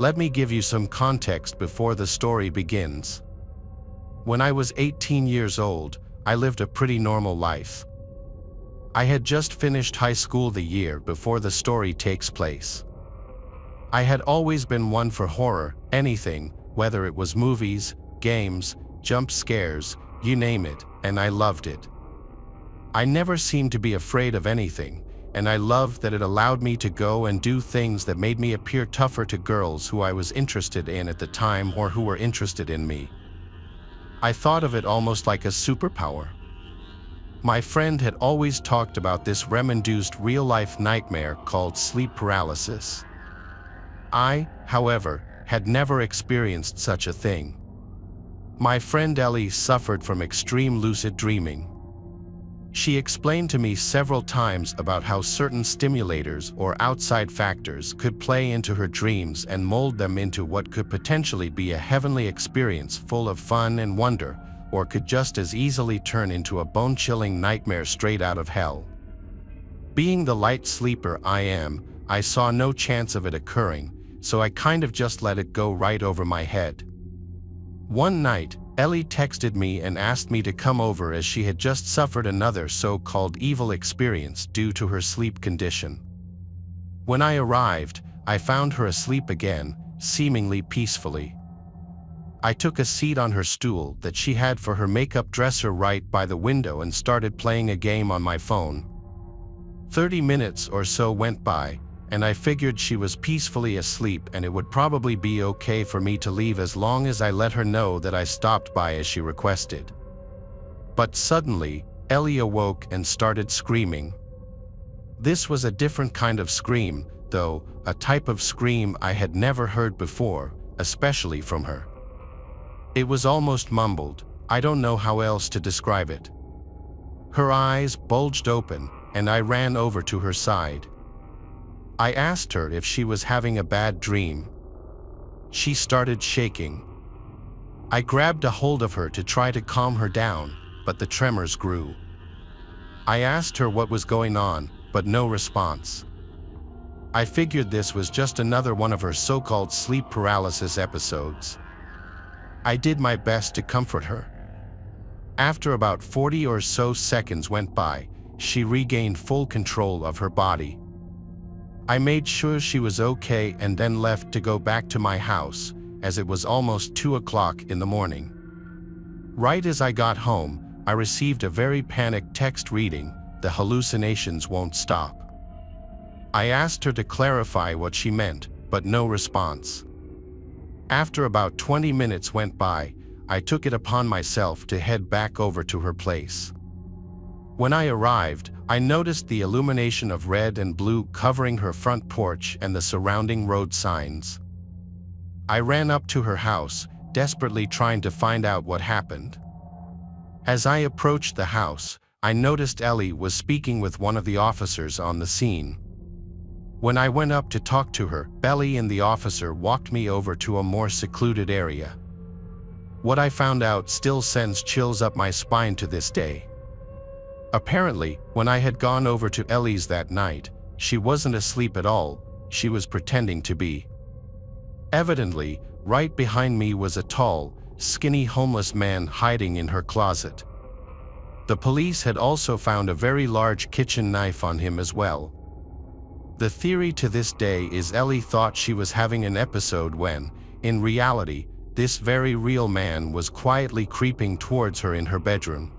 Let me give you some context before the story begins. When I was 18 years old, I lived a pretty normal life. I had just finished high school the year before the story takes place. I had always been one for horror, anything, whether it was movies, games, jump scares, you name it, and I loved it. I never seemed to be afraid of anything, and I loved that it allowed me to go and do things that made me appear tougher to girls who I was interested in at the time or who were interested in me. I thought of it almost like a superpower. My friend had always talked about this REM-induced real-life nightmare called sleep paralysis. I, however, had never experienced such a thing. My friend Ellie suffered from extreme lucid dreaming. She explained to me several times about how certain stimulators or outside factors could play into her dreams and mold them into what could potentially be a heavenly experience full of fun and wonder, or could just as easily turn into a bone-chilling nightmare straight out of hell. Being the light sleeper I am, I saw no chance of it occurring, so I kind of just let it go right over my head. One night, Ellie texted me and asked me to come over as she had just suffered another so-called evil experience due to her sleep condition. When I arrived, I found her asleep again, seemingly peacefully. I took a seat on her stool that she had for her makeup dresser right by the window and started playing a game on my phone. 30 minutes or so went by, and I figured she was peacefully asleep and it would probably be okay for me to leave as long as I let her know that I stopped by as she requested. But suddenly, Ellie awoke and started screaming. This was a different kind of scream, though, a type of scream I had never heard before, especially from her. It was almost mumbled, I don't know how else to describe it. Her eyes bulged open, and I ran over to her side. I asked her if she was having a bad dream. She started shaking. I grabbed a hold of her to try to calm her down, but the tremors grew. I asked her what was going on, but no response. I figured this was just another one of her so-called sleep paralysis episodes. I did my best to comfort her. After about 40 or so seconds went by, she regained full control of her body. I made sure she was okay and then left to go back to my house, as it was almost 2 o'clock in the morning. Right as I got home, I received a very panicked text reading, "The hallucinations won't stop." I asked her to clarify what she meant, but no response. After about 20 minutes went by, I took it upon myself to head back over to her place. When I arrived, I noticed the illumination of red and blue covering her front porch and the surrounding road signs. I ran up to her house, desperately trying to find out what happened. As I approached the house, I noticed Ellie was speaking with one of the officers on the scene. When I went up to talk to her, Ellie and the officer walked me over to a more secluded area. What I found out still sends chills up my spine to this day. Apparently, when I had gone over to Ellie's that night, she wasn't asleep at all, she was pretending to be. Evidently, right behind me was a tall, skinny homeless man hiding in her closet. The police had also found a very large kitchen knife on him as well. The theory to this day is Ellie thought she was having an episode when, in reality, this very real man was quietly creeping towards her in her bedroom.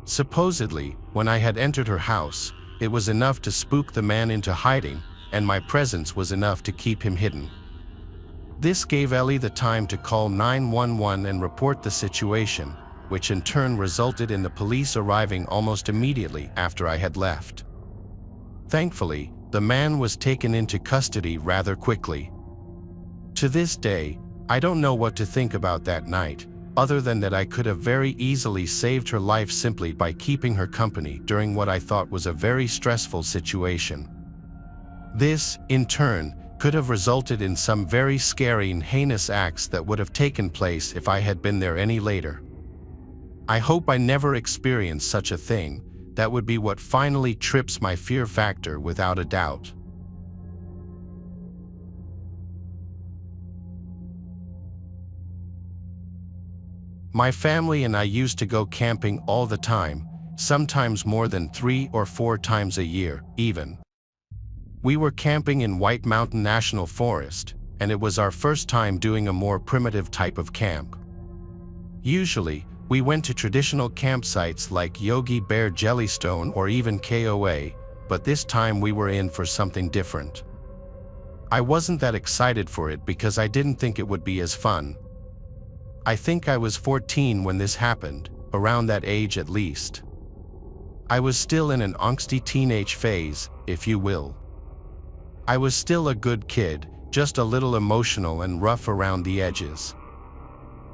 Supposedly, when I had entered her house, it was enough to spook the man into hiding, and my presence was enough to keep him hidden. This gave Ellie the time to call 911 and report the situation, which in turn resulted in the police arriving almost immediately after I had left. Thankfully, the man was taken into custody rather quickly. To this day, I don't know what to think about that night, other than that I could have very easily saved her life simply by keeping her company during what I thought was a very stressful situation. This, in turn, could have resulted in some very scary and heinous acts that would have taken place if I had been there any later. I hope I never experience such a thing. That would be what finally trips my fear factor without a doubt. My family and I used to go camping all the time, sometimes more than 3 or 4 times a year, even. We were camping in White Mountain National Forest, and it was our first time doing a more primitive type of camp. Usually, we went to traditional campsites like Yogi Bear Jellystone or even KOA, but this time we were in for something different. I wasn't that excited for it because I didn't think it would be as fun. I think I was 14 when this happened, around that age at least. I was still in an angsty teenage phase, if you will. I was still a good kid, just a little emotional and rough around the edges.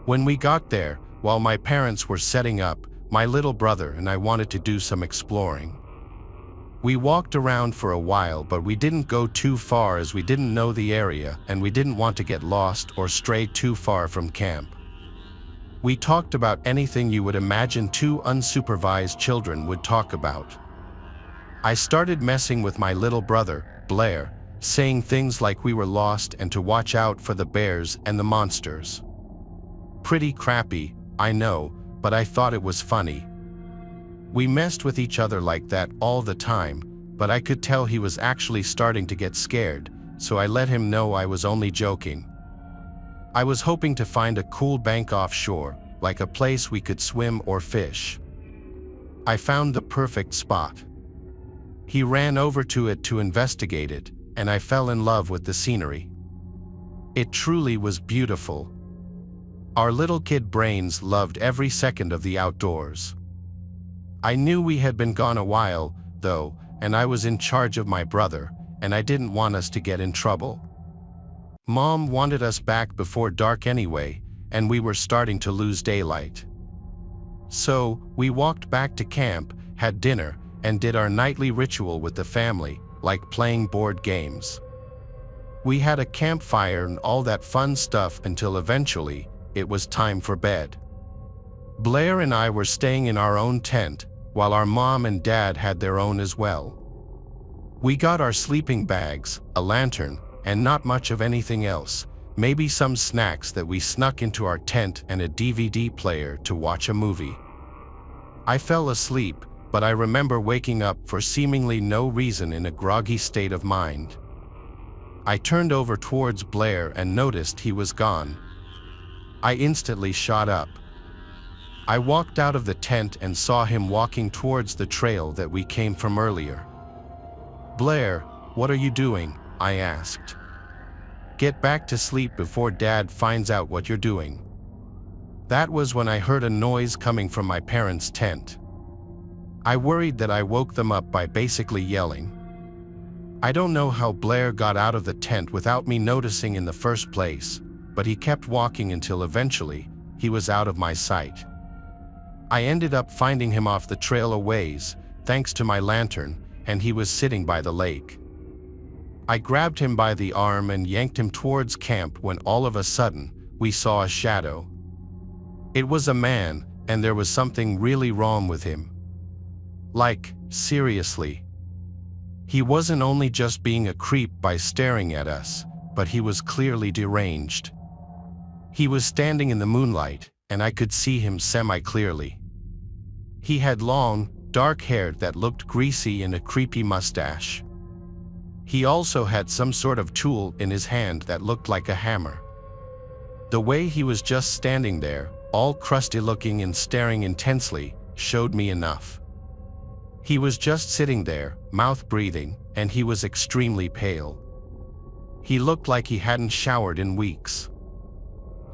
When we got there, while my parents were setting up, my little brother and I wanted to do some exploring. We walked around for a while, but we didn't go too far as we didn't know the area and we didn't want to get lost or stray too far from camp. We talked about anything you would imagine two unsupervised children would talk about. I started messing with my little brother, Blair, saying things like we were lost and to watch out for the bears and the monsters. Pretty crappy, I know, but I thought it was funny. We messed with each other like that all the time, but I could tell he was actually starting to get scared, so I let him know I was only joking. I was hoping to find a cool bank offshore, like a place we could swim or fish. I found the perfect spot. He ran over to it to investigate it, and I fell in love with the scenery. It truly was beautiful. Our little kid brains loved every second of the outdoors. I knew we had been gone a while, though, and I was in charge of my brother, and I didn't want us to get in trouble. Mom wanted us back before dark anyway, and we were starting to lose daylight. So, we walked back to camp, had dinner, and did our nightly ritual with the family, like playing board games. We had a campfire and all that fun stuff until eventually, it was time for bed. Blair and I were staying in our own tent, while our mom and dad had their own as well. We got our sleeping bags, a lantern, and not much of anything else, maybe some snacks that we snuck into our tent and a DVD player to watch a movie. I fell asleep, but I remember waking up for seemingly no reason in a groggy state of mind. I turned over towards Blair and noticed he was gone. I instantly shot up. I walked out of the tent and saw him walking towards the trail that we came from earlier. "Blair, what are you doing?" I asked. "Get back to sleep before Dad finds out what you're doing." That was when I heard a noise coming from my parents' tent. I worried that I woke them up by basically yelling. I don't know how Blair got out of the tent without me noticing in the first place, but he kept walking until eventually, he was out of my sight. I ended up finding him off the trail a ways, thanks to my lantern, and he was sitting by the lake. I grabbed him by the arm and yanked him towards camp when all of a sudden, we saw a shadow. It was a man, and there was something really wrong with him. Like, seriously. He wasn't only just being a creep by staring at us, but he was clearly deranged. He was standing in the moonlight, and I could see him semi-clearly. He had long, dark hair that looked greasy and a creepy mustache. He also had some sort of tool in his hand that looked like a hammer. The way he was just standing there, all crusty-looking and staring intensely, showed me enough. He was just sitting there, mouth breathing, and he was extremely pale. He looked like he hadn't showered in weeks.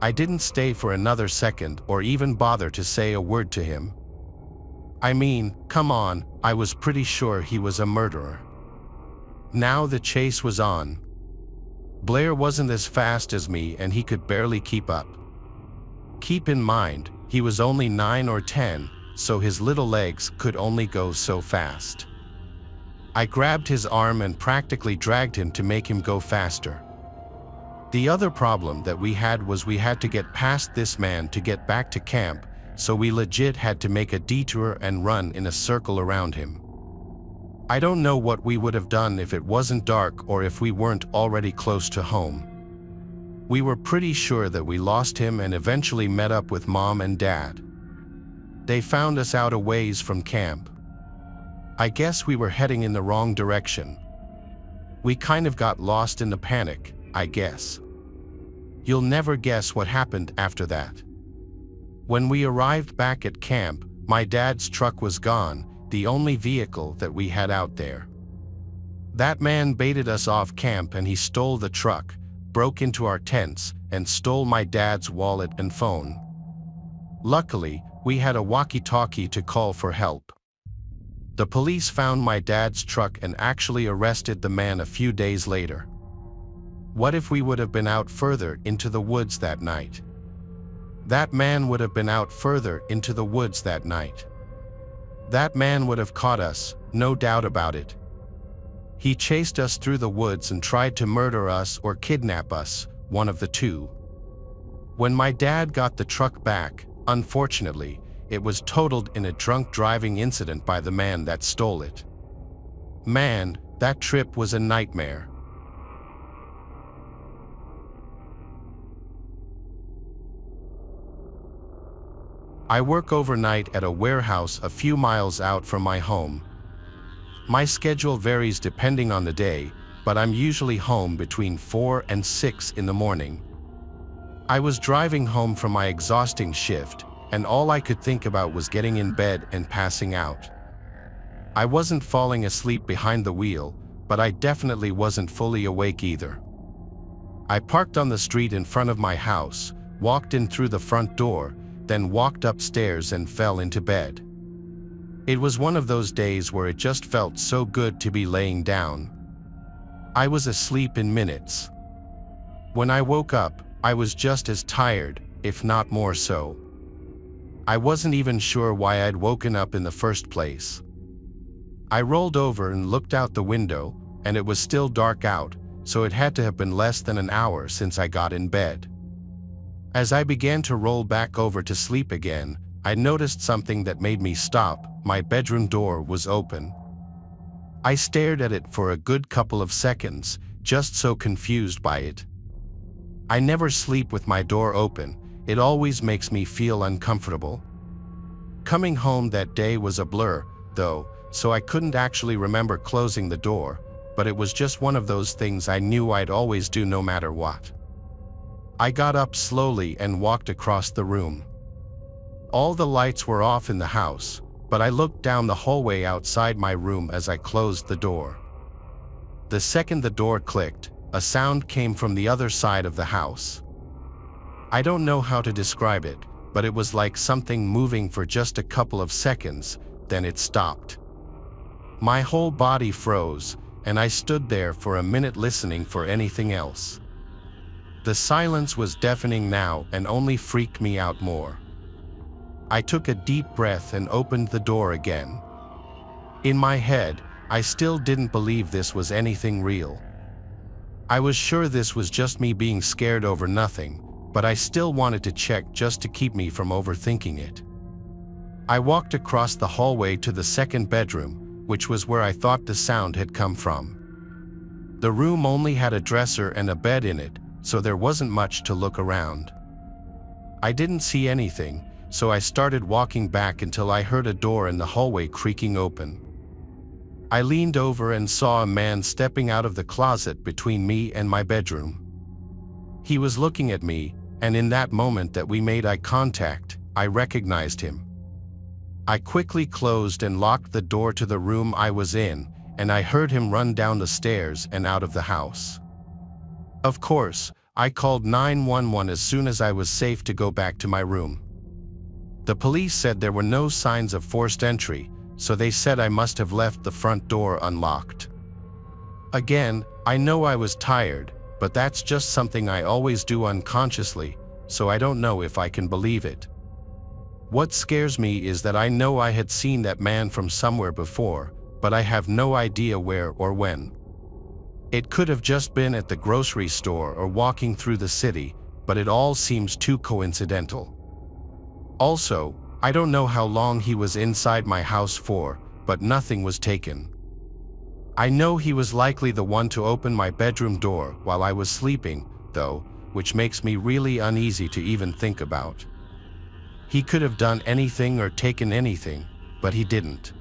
I didn't stay for another second or even bother to say a word to him. I mean, come on, I was pretty sure he was a murderer. Now the chase was on. Blair wasn't as fast as me and he could barely keep up. Keep in mind, he was only 9 or 10, so his little legs could only go so fast. I grabbed his arm and practically dragged him to make him go faster. The other problem that we had was we had to get past this man to get back to camp, so we legit had to make a detour and run in a circle around him. I don't know what we would have done if it wasn't dark or if we weren't already close to home. We were pretty sure that we lost him and eventually met up with Mom and Dad. They found us out a ways from camp. I guess we were heading in the wrong direction. We kind of got lost in the panic, I guess. You'll never guess what happened after that. When we arrived back at camp, my dad's truck was gone, the only vehicle that we had out there. That man baited us off camp and he stole the truck, broke into our tents, and stole my dad's wallet and phone. Luckily, we had a walkie-talkie to call for help. The police found my dad's truck and actually arrested the man a few days later. What if we would have been out further into the woods that night? That man would have been out further into the woods that night. That man would have caught us, no doubt about it. He chased us through the woods and tried to murder us or kidnap us, one of the two. When my dad got the truck back, unfortunately, it was totaled in a drunk driving incident by the man that stole it. Man, that trip was a nightmare. I work overnight at a warehouse a few miles out from my home. My schedule varies depending on the day, but I'm usually home between 4 and 6 in the morning. I was driving home from my exhausting shift, and all I could think about was getting in bed and passing out. I wasn't falling asleep behind the wheel, but I definitely wasn't fully awake either. I parked on the street in front of my house, walked in through the front door, then walked upstairs and fell into bed. It was one of those days where it just felt so good to be laying down. I was asleep in minutes. When I woke up, I was just as tired, if not more so. I wasn't even sure why I'd woken up in the first place. I rolled over and looked out the window, and it was still dark out, so it had to have been less than an hour since I got in bed. As I began to roll back over to sleep again, I noticed something that made me stop. My bedroom door was open. I stared at it for a good couple of seconds, just so confused by it. I never sleep with my door open. It always makes me feel uncomfortable. Coming home that day was a blur, though, so I couldn't actually remember closing the door, but it was just one of those things I knew I'd always do no matter what. I got up slowly and walked across the room. All the lights were off in the house, but I looked down the hallway outside my room as I closed the door. The second the door clicked, a sound came from the other side of the house. I don't know how to describe it, but it was like something moving for just a couple of seconds, then it stopped. My whole body froze, and I stood there for a minute listening for anything else. The silence was deafening now and only freaked me out more. I took a deep breath and opened the door again. In my head, I still didn't believe this was anything real. I was sure this was just me being scared over nothing, but I still wanted to check just to keep me from overthinking it. I walked across the hallway to the second bedroom, which was where I thought the sound had come from. The room only had a dresser and a bed in it, so there wasn't much to look around. I didn't see anything, so I started walking back until I heard a door in the hallway creaking open. I leaned over and saw a man stepping out of the closet between me and my bedroom. He was looking at me, and in that moment that we made eye contact, I recognized him. I quickly closed and locked the door to the room I was in, and I heard him run down the stairs and out of the house. Of course, I called 911 as soon as I was safe to go back to my room. The police said there were no signs of forced entry, so they said I must have left the front door unlocked. Again, I know I was tired, but that's just something I always do unconsciously, so I don't know if I can believe it. What scares me is that I know I had seen that man from somewhere before, but I have no idea where or when. It could have just been at the grocery store or walking through the city, but it all seems too coincidental. Also, I don't know how long he was inside my house for, but nothing was taken. I know he was likely the one to open my bedroom door while I was sleeping, though, which makes me really uneasy to even think about. He could have done anything or taken anything, but he didn't.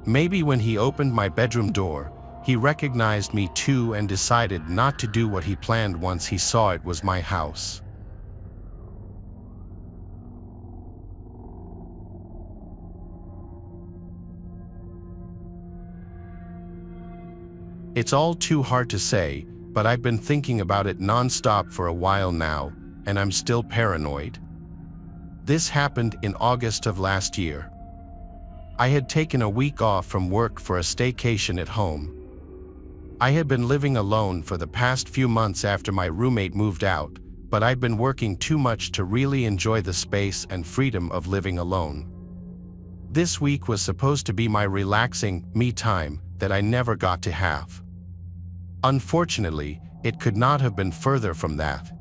Maybe when he opened my bedroom door, he recognized me too and decided not to do what he planned once he saw it was my house. It's all too hard to say, but I've been thinking about it non-stop for a while now, and I'm still paranoid. This happened in August of last year. I had taken a week off from work for a staycation at home. I had been living alone for the past few months after my roommate moved out, but I'd been working too much to really enjoy the space and freedom of living alone. This week was supposed to be my relaxing, me time that I never got to have. Unfortunately, it could not have been further from that.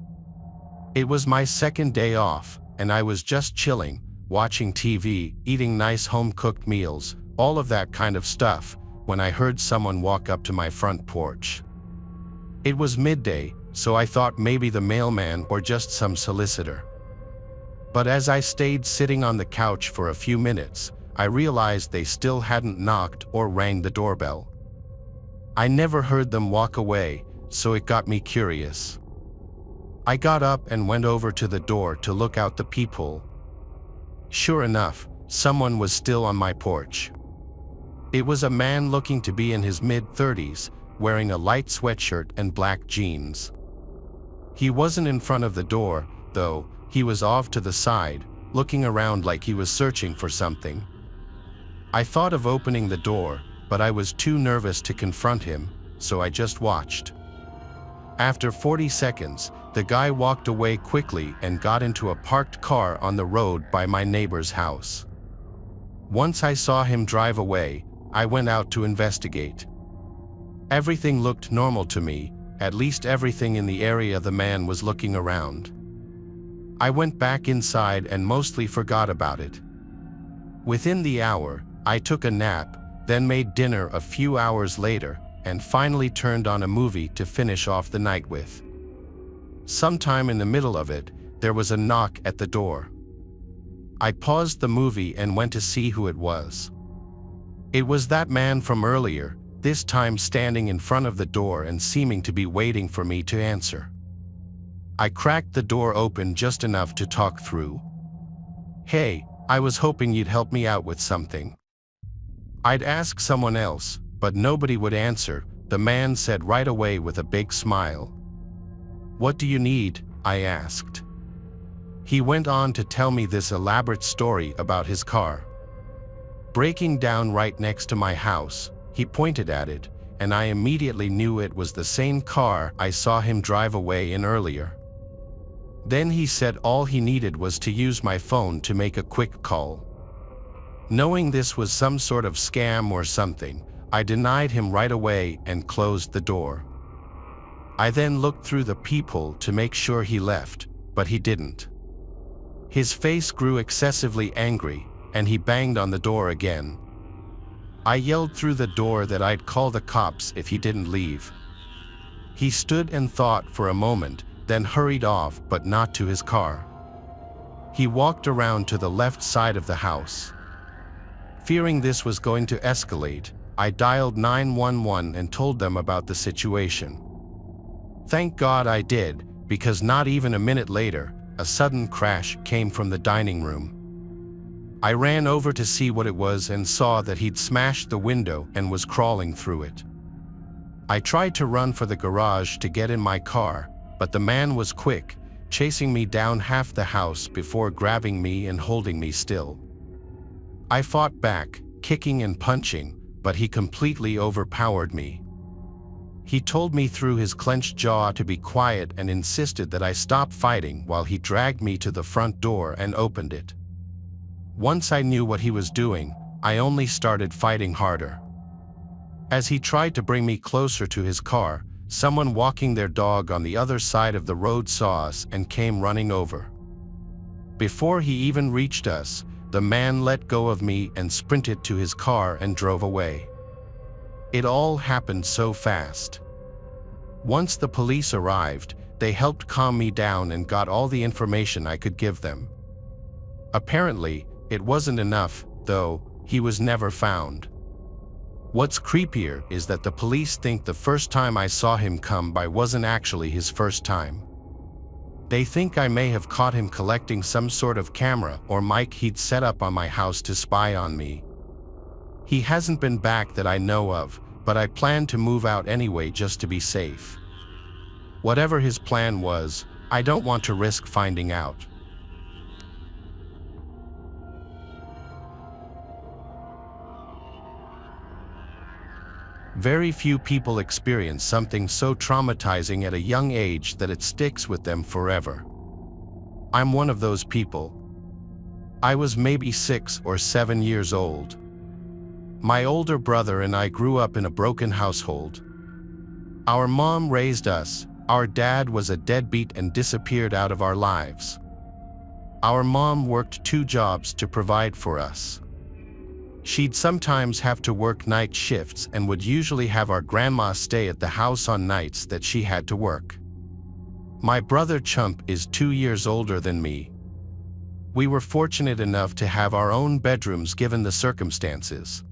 It was my second day off, and I was just chilling, watching TV, eating nice home-cooked meals, all of that kind of stuff, when I heard someone walk up to my front porch. It was midday, so I thought maybe the mailman or just some solicitor. But as I stayed sitting on the couch for a few minutes, I realized they still hadn't knocked or rang the doorbell. I never heard them walk away, so it got me curious. I got up and went over to the door to look out the peephole. Sure enough, someone was still on my porch. It was a man looking to be in his mid-30s, wearing a light sweatshirt and black jeans. He wasn't in front of the door, though. He was off to the side, looking around like he was searching for something. I thought of opening the door, but I was too nervous to confront him, so I just watched. After 40 seconds, the guy walked away quickly and got into a parked car on the road by my neighbor's house. Once I saw him drive away, I went out to investigate. Everything looked normal to me, at least everything in the area the man was looking around. I went back inside and mostly forgot about it. Within the hour, I took a nap, then made dinner a few hours later, and finally turned on a movie to finish off the night with. Sometime in the middle of it, there was a knock at the door. I paused the movie and went to see who it was. It was that man from earlier, this time standing in front of the door and seeming to be waiting for me to answer. I cracked the door open just enough to talk through. "Hey, I was hoping you'd help me out with something." I'd ask someone else, but nobody would answer, the man said right away with a big smile. "What do you need?" I asked. He went on to tell me this elaborate story about his car. Breaking down right next to my house, he pointed at it, and I immediately knew it was the same car I saw him drive away in earlier. Then he said all he needed was to use my phone to make a quick call. Knowing this was some sort of scam or something, I denied him right away and closed the door. I then looked through the peephole to make sure he left, but he didn't. His face grew excessively angry, and he banged on the door again. I yelled through the door that I'd call the cops if he didn't leave. He stood and thought for a moment, then hurried off, but not to his car. He walked around to the left side of the house. Fearing this was going to escalate, I dialed 911 and told them about the situation. Thank God I did, because not even a minute later, a sudden crash came from the dining room. I ran over to see what it was and saw that he'd smashed the window and was crawling through it. I tried to run for the garage to get in my car, but the man was quick, chasing me down half the house before grabbing me and holding me still. I fought back, kicking and punching, but he completely overpowered me. He told me through his clenched jaw to be quiet and insisted that I stop fighting while he dragged me to the front door and opened it. Once I knew what he was doing, I only started fighting harder. As he tried to bring me closer to his car, someone walking their dog on the other side of the road saw us and came running over. Before he even reached us, the man let go of me and sprinted to his car and drove away. It all happened so fast. Once the police arrived, They helped calm me down and got all the information I could give them. Apparently, it wasn't enough, though. He was never found. What's creepier is that the police think the first time I saw him come by wasn't actually his first time. They think I may have caught him collecting some sort of camera or mic he'd set up on my house to spy on me. He hasn't been back that I know of, but I plan to move out anyway just to be safe. Whatever his plan was, I don't want to risk finding out. Very few people experience something so traumatizing at a young age that it sticks with them forever. I'm one of those people. I was maybe 6 or 7 years old. My older brother and I grew up in a broken household. Our mom raised us. Our dad was a deadbeat and disappeared out of our lives. Our mom worked 2 jobs to provide for us. She'd sometimes have to work night shifts and would usually have our grandma stay at the house on nights that she had to work. My brother Chump is 2 years older than me. We were fortunate enough to have our own bedrooms given the circumstances.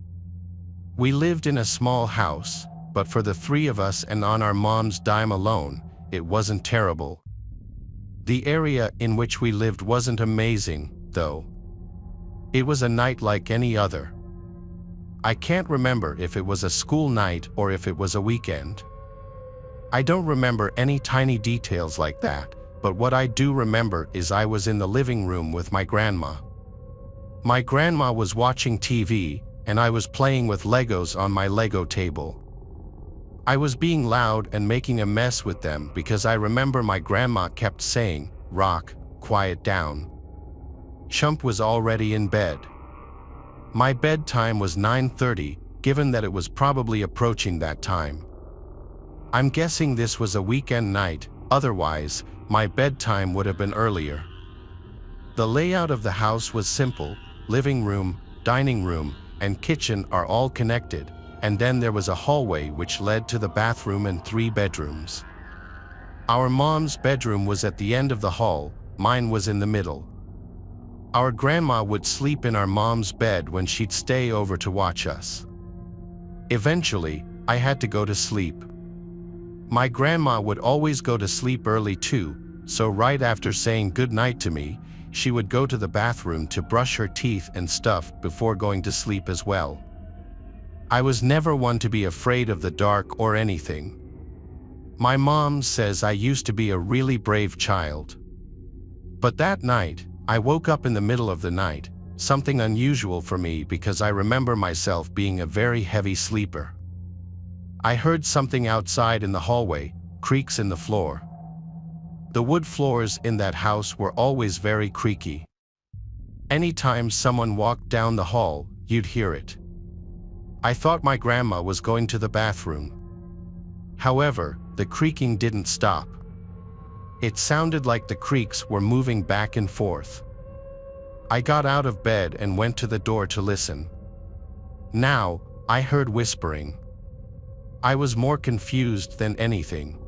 We lived in a small house, but for the 3 of us and on our mom's dime alone, it wasn't terrible. The area in which we lived wasn't amazing, though. It was a night like any other. I can't remember if it was a school night or if it was a weekend. I don't remember any tiny details like that, but what I do remember is I was in the living room with my grandma. My grandma was watching TV, and I was playing with Legos on my Lego table. I was being loud and making a mess with them because I remember my grandma kept saying, "Rock, quiet down." Chump was already in bed. My bedtime was 9:30, given that it was probably approaching that time. I'm guessing this was a weekend night, otherwise, my bedtime would have been earlier. The layout of the house was simple. Living room, dining room, and kitchen are all connected, and then there was a hallway which led to the bathroom and 3 bedrooms. Our mom's bedroom was at the end of the hall, mine was in the middle. Our grandma would sleep in our mom's bed when she'd stay over to watch us. Eventually, I had to go to sleep. My grandma would always go to sleep early too, so right after saying good night to me, she would go to the bathroom to brush her teeth and stuff before going to sleep as well. I was never one to be afraid of the dark or anything. My mom says I used to be a really brave child. But that night, I woke up in the middle of the night, something unusual for me because I remember myself being a very heavy sleeper. I heard something outside in the hallway, creaks in the floor. The wood floors in that house were always very creaky. Anytime someone walked down the hall, you'd hear it. I thought my grandma was going to the bathroom. However, the creaking didn't stop. It sounded like the creaks were moving back and forth. I got out of bed and went to the door to listen. Now, I heard whispering. I was more confused than anything.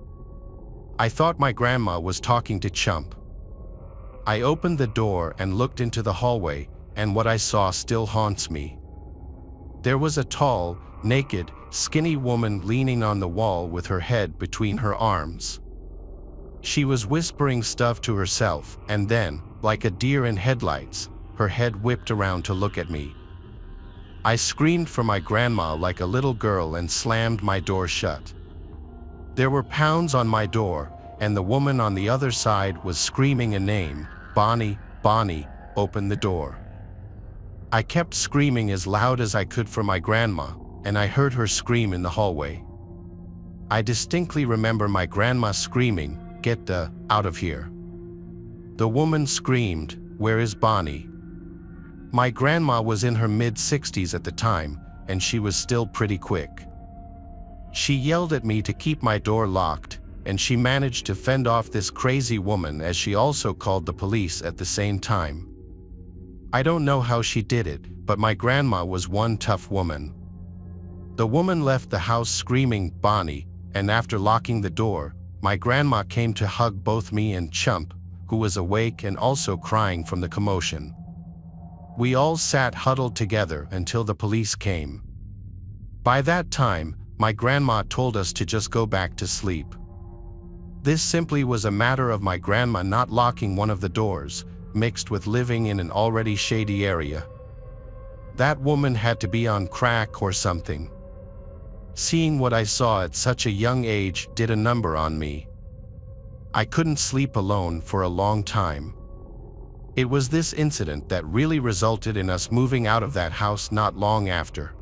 I thought my grandma was talking to Chump. I opened the door and looked into the hallway, and what I saw still haunts me. There was a tall, naked, skinny woman leaning on the wall with her head between her arms. She was whispering stuff to herself, and then, like a deer in headlights, her head whipped around to look at me. I screamed for my grandma like a little girl and slammed my door shut. There were pounds on my door, and the woman on the other side was screaming a name, "Bonnie, Bonnie, open the door." I kept screaming as loud as I could for my grandma, and I heard her scream in the hallway. I distinctly remember my grandma screaming, "Get the out of here." The woman screamed, "Where is Bonnie?" My grandma was in her mid-60s at the time, and she was still pretty quick. She yelled at me to keep my door locked, and she managed to fend off this crazy woman as she also called the police at the same time. I don't know how she did it, but my grandma was one tough woman. The woman left the house screaming, "Bonnie," and after locking the door, my grandma came to hug both me and Chump, who was awake and also crying from the commotion. We all sat huddled together until the police came. By that time, my grandma told us to just go back to sleep. This simply was a matter of my grandma not locking one of the doors, mixed with living in an already shady area. That woman had to be on crack or something. Seeing what I saw at such a young age did a number on me. I couldn't sleep alone for a long time. It was this incident that really resulted in us moving out of that house not long after.